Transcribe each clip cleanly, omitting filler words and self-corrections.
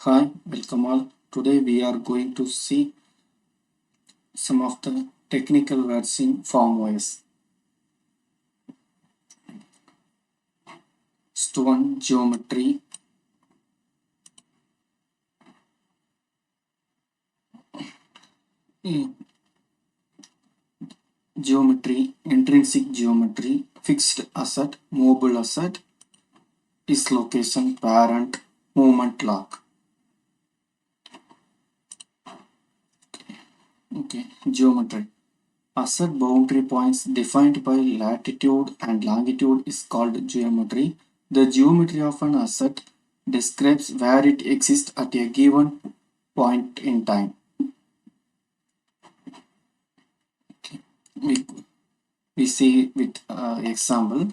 Hi, welcome all. Today we are going to see some of the technical words in farmOS. Stone geometry, eh, intrinsic geometry, fixed asset, mobile asset, dislocation, parent, movement lock. Okay, geometry. Asset boundary points defined by latitude and longitude is called geometry. The geometry of an asset describes where it exists at a given point in time. We, we see with example.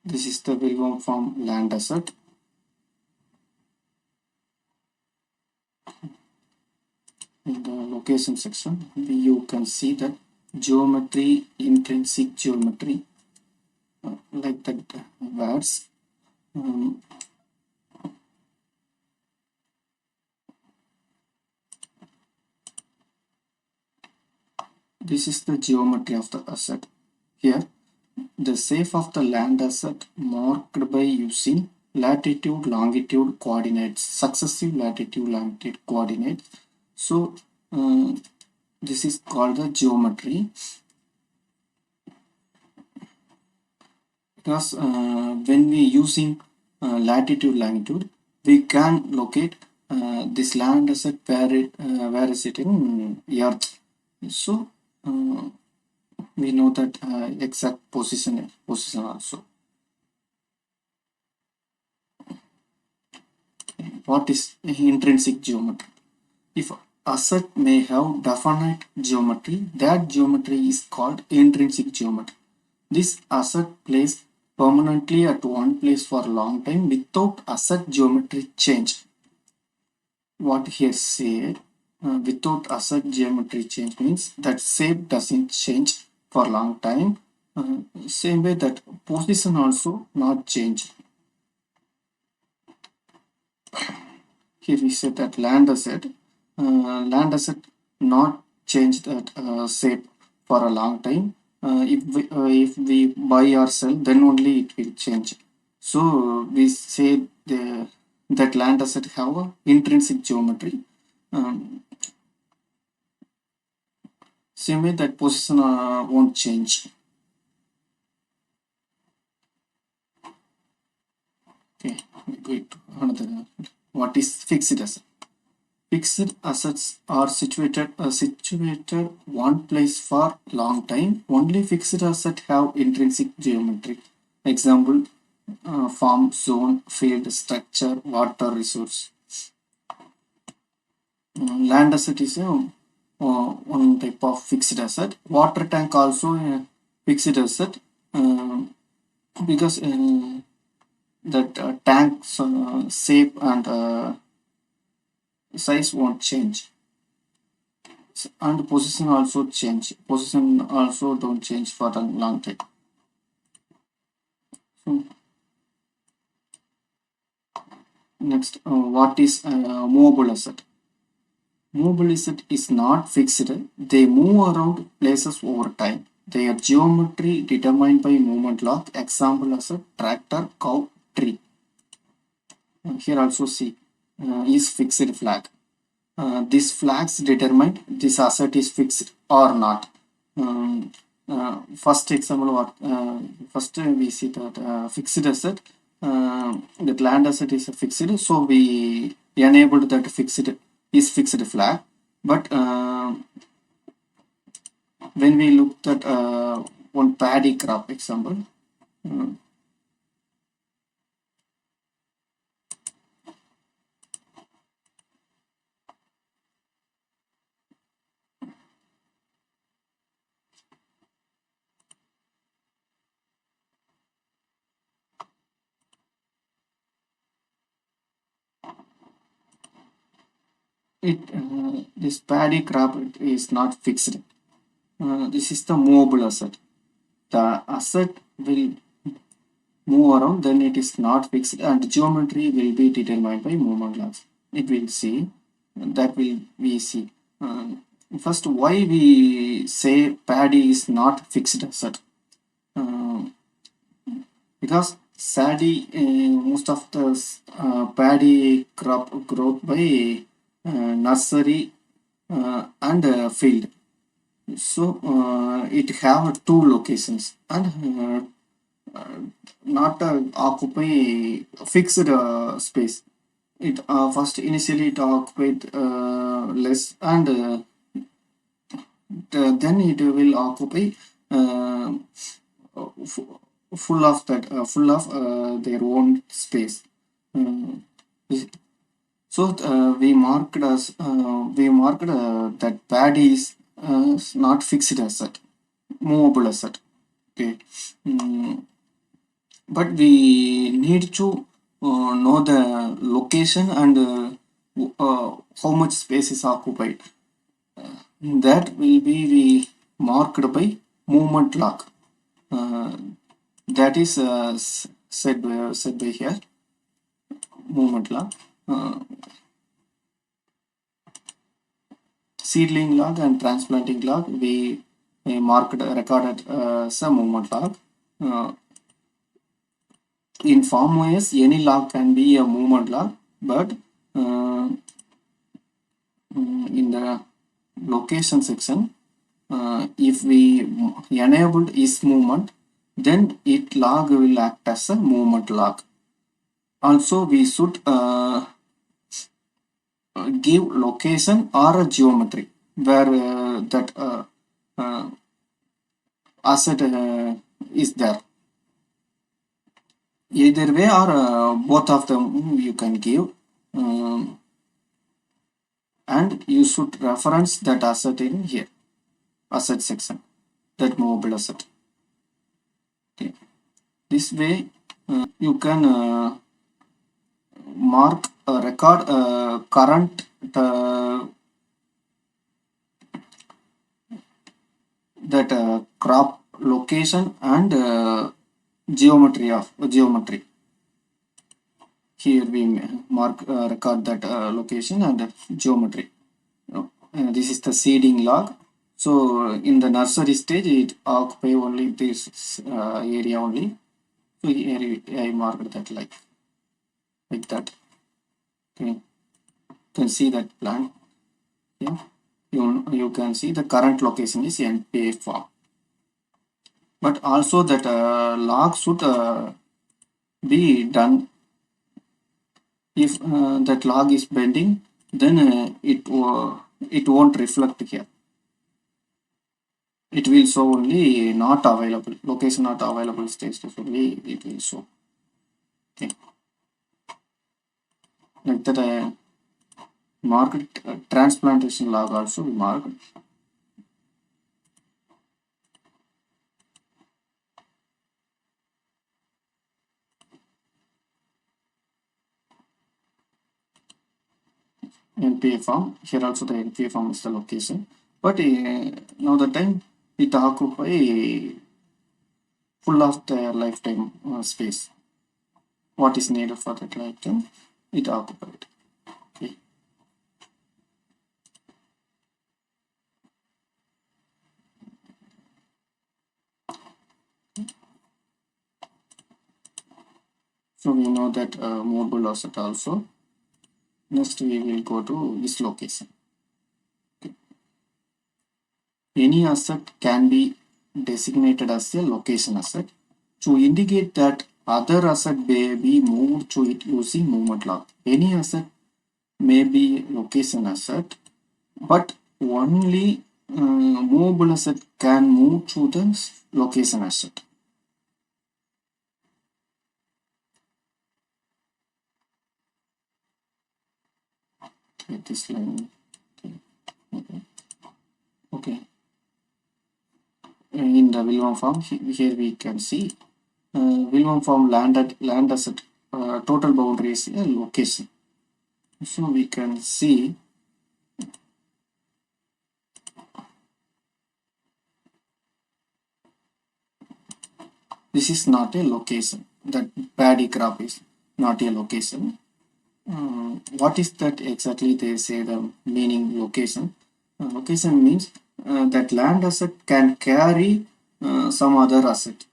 This is the Wilhelm from land asset. In the location section, you can see that geometry, intrinsic geometry, like that words. Um, this is the geometry of the asset. Here, the shape of the land asset marked by using latitude, longitude coordinates, successive latitude, longitude coordinates. So, this is called the geometry because when we using latitude, longitude, we can locate this land asset where is it in Earth. So, we know that exact position also. What is intrinsic geometry? If asset may have definite geometry, that geometry is called intrinsic geometry. This asset plays permanently at one place for a long time without asset geometry change. What here said, without asset geometry change means that shape doesn't change for a long time. Same way that position also not change. Here we said that land asset not change that shape for a long time. If we buy or sell, then only it will change. So we say that land asset have a intrinsic geometry. Um, Same way that position won't change. Okay, we go to another. What is fixed asset? Fixed assets are situated one place for long time. Only fixed asset have intrinsic geometry. Example: farm, zone, field, structure, water resource. Land asset is one type of fixed asset. Water tank also a fixed asset because that tank shape and size won't change. And position also change. Position also don't change for a long time. So next, what is movable asset? Movable asset is not fixed. They move around places over time. Their geometry determined by movement law. Example asset: tractor, cow, tree. Here also see is fixed flag. These flags determine this asset is fixed or not. First example, what first we see that fixed asset, that land asset is fixed, so we enabled that fixed is fixed flag. But when we looked at one paddy crop example, uh, this paddy crop is not fixed. This is the movable asset. The asset will move around, then it is not fixed, and geometry will be determined by movement laws. It will see, that will we see. First, why we say paddy is not fixed asset? Uh, because saddy, most of the paddy crop growth by nursery and field. So it have two locations and not occupy fixed space. It first initially it occupied less, and then it will occupy uh, full of that full of their own space. Uh, so we marked that pad is not fixed asset, movable asset. Okay. Mm, but we need to know the location and how much space is occupied. That will be marked by movement log. Uh, that is said by here, movement log. Seedling log and transplanting log, we marked recorded some movement log. In farmOS, any log can be a movement log, but uh, in the location section, if we enabled is movement, then it log will act as a movement log. Also, we should give location or a geometry where that asset is there. Either way or both of them you can give, and you should reference that asset in here, asset section, that movable asset. Okay. This way you can mark record current that crop location and geometry of geometry. Here we mark record that location and geometry. This is the seeding log. So in the nursery stage, it occupy only this area only. So here I marked that like that. Okay, you can see that plant. Yeah, you can see the current location is NPA form. But also that log should be done. If that log is bending, then it won't reflect here. It will show only not available, location not available status only it will show. Okay, like that marked transplantation log also we marked. NPA form, here also the NPA form is the location, but now the time it occupy full of the lifetime space. What is needed for that lifetime, it occupied. Okay. So we know that movable asset also. Next we will go to this location. Okay. Any asset can be designated as a location asset to indicate that other asset may be moved to it using movement log. Any asset may be location asset, but only movable asset can move to the location asset. Okay, this line. Okay. In the Wilhelm form, here we can see Wilhelm form land asset total boundary is a location. So we can see this is not a location. That paddy crop is not a location. What is that exactly? They say the meaning location. Location means that land asset can carry some other asset.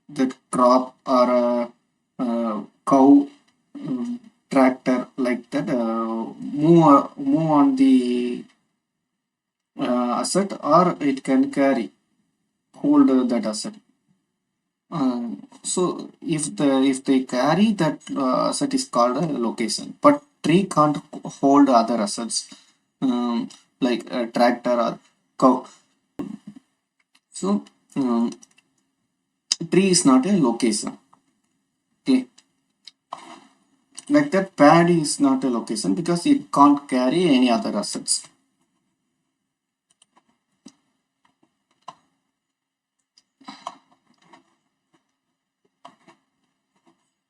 That crop or a cow, tractor, like that, move on the asset, or it can carry, hold that asset. So if they carry that asset is called a location, but tree can't hold other assets, like a tractor or cow. So tree is not a location. Okay, like that, pad is not a location because it can't carry any other assets.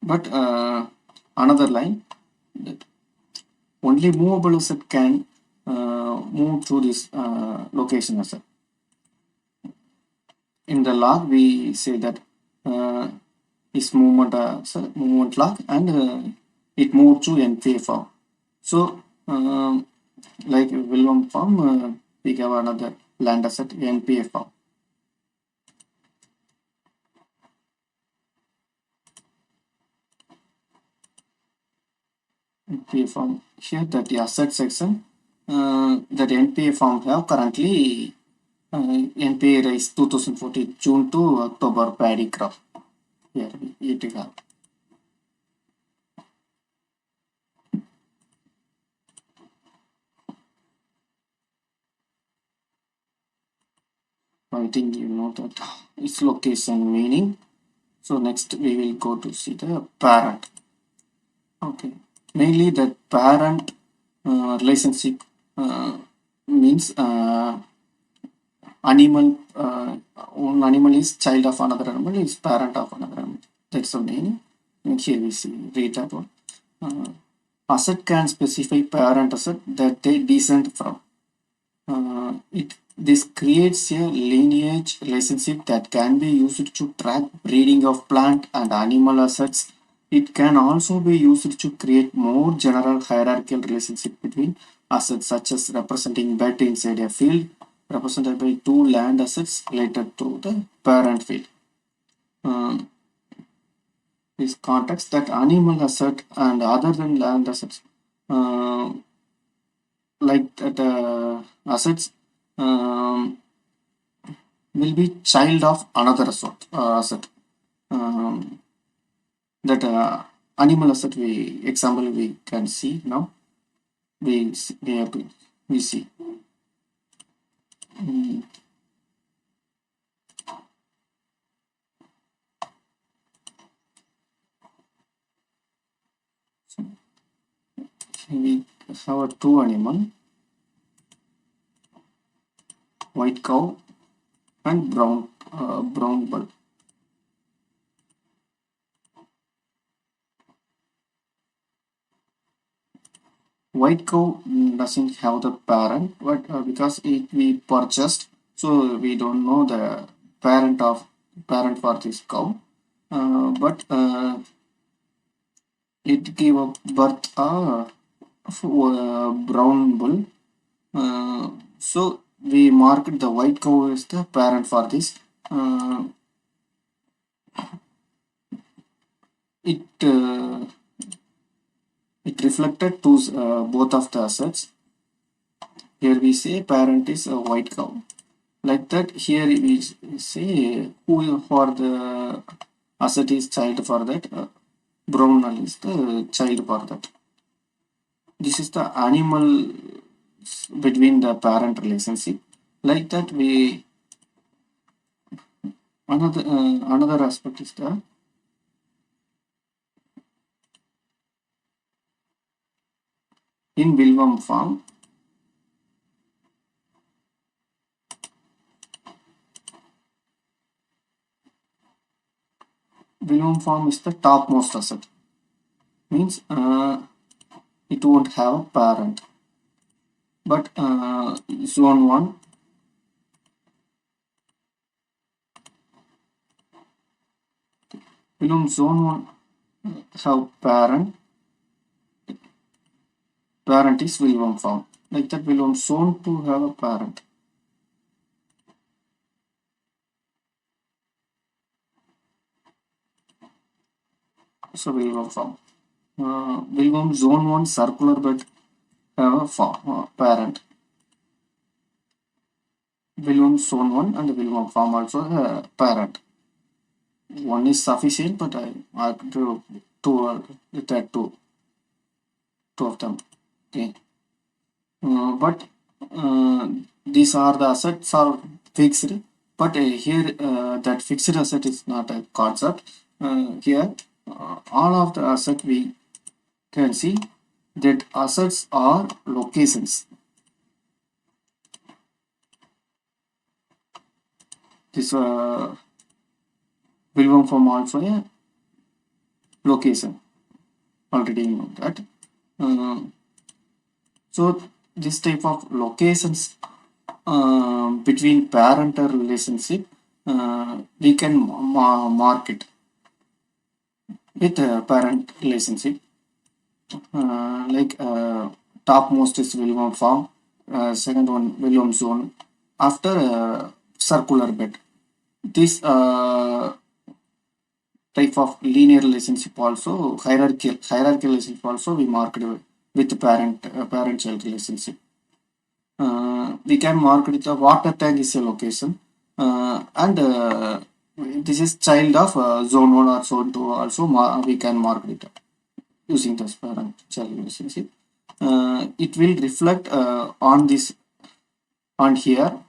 But another line, that only movable asset can move through this location asset. In the log, we say that is movement log, and it moved to NPA form. So, like Wilhelm form, we have another land asset NPA form. NPA form here, that the asset section that NPA form have currently, NPA is 2014 June to October paddy crop. Here it have. I think you know that its location meaning. So next we will go to see the parent. Okay, mainly the parent relationship means animal, one animal is child of another animal, is parent of another animal. That's the meaning. And here we see, read that one. Asset can specify parent asset that they descend from. This creates a lineage relationship that can be used to track breeding of plant and animal assets. It can also be used to create more general hierarchical relationship between assets, such as representing bed inside a field represented by two land assets related to the parent field. This context that animal asset and other than land assets, like that assets will be child of another asset. That animal asset, we example we can see now. We see. We have two animal, white cow and brown bull. White cow doesn't have the parent, but because it we purchased, so we don't know the parent for this cow. But it gave a birth a brown bull. So we marked the white cow as the parent for this. It reflected to both of the assets. Here we say parent is a white cow. Like that, here we say who for the asset is child for that. Brown is the child for that. This is the animal between the parent relationship. Like that, we another aspect is the in Wilhelm form. Wilhelm form is the topmost asset. Means it won't have a parent. But zone 1, Will zone 1 have parent is Wilhelm form. Like that, Wilhelm zone 2 have a parent. So Wilhelm form. Wilhelm zone 1 circular bed have a form, parent. Wilhelm zone 1 and Wilhelm form also a parent. One is sufficient, but I drew with that two of them. Okay. But these are the assets are fixed, but here that fixed asset is not a concept. Here all of the asset we can see that assets are locations. This Wilhelm form also a location. Already you know that. So this type of locations between parental relationship we can mark it with parent relationship. Like topmost is Wilhelm form, second one Wilhelm zone, after circular bed. This type of linear relationship also, hierarchical relationship also we marked with parent child relationship. We can mark it the water tank is a location, and this is child of zone 1 or zone 2 also we can mark it using this parent child relationship. It will reflect on this on here.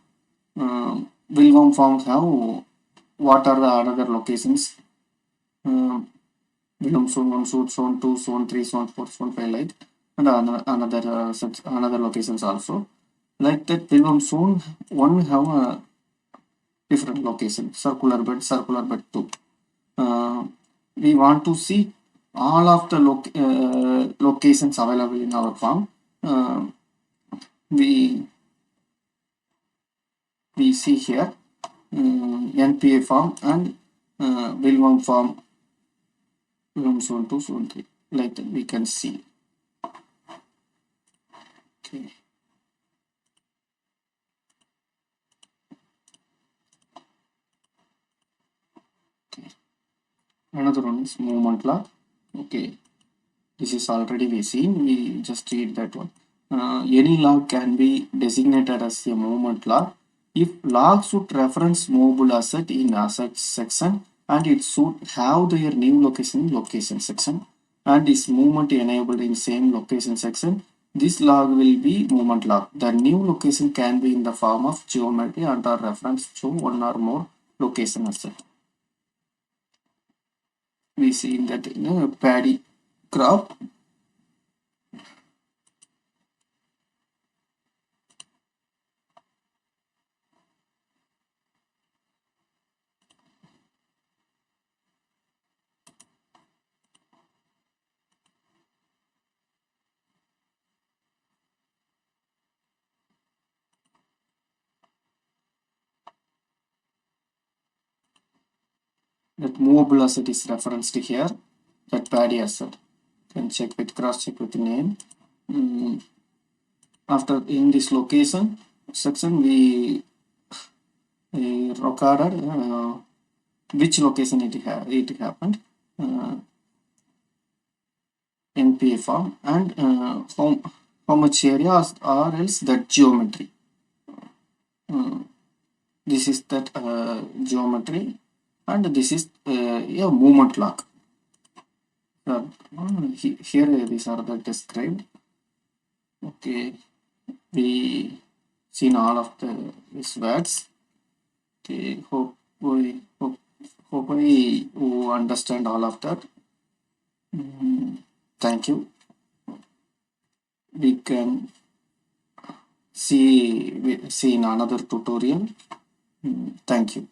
Wilhelm form have what are the another locations. Wilhelm zone 1, zone 2, zone 3, zone 4, zone 5 like, and another locations also. Like that, Wilhelm zone 1 have a different location, circular bed 2. We want to see all of the locations available in our farm. We see here NPA farm and Wilhelm farm, Wilhelm zone 2, zone 3. Like that we can see. Okay. Another one is movement log. Okay, this is already we seen. We just read that one. Any log can be designated as a movement log if log should reference movable asset in asset section and it should have their new location in location section and is movement enabled in same location section. This log will be movement log. The new location can be in the form of geometry and or reference to one or more location asset. We see in that paddy crop. That movable asset is referenced here, that paddy asset. Can check with cross check with the name. After in this location section we recorded which location it happened, NPA form, and how much area or else that geometry. This is that geometry, and this is a movement log. Here these are the described. Okay, we seen all of these words. Okay, hopefully you understand all of that. Thank you. We can see in another tutorial. Thank you.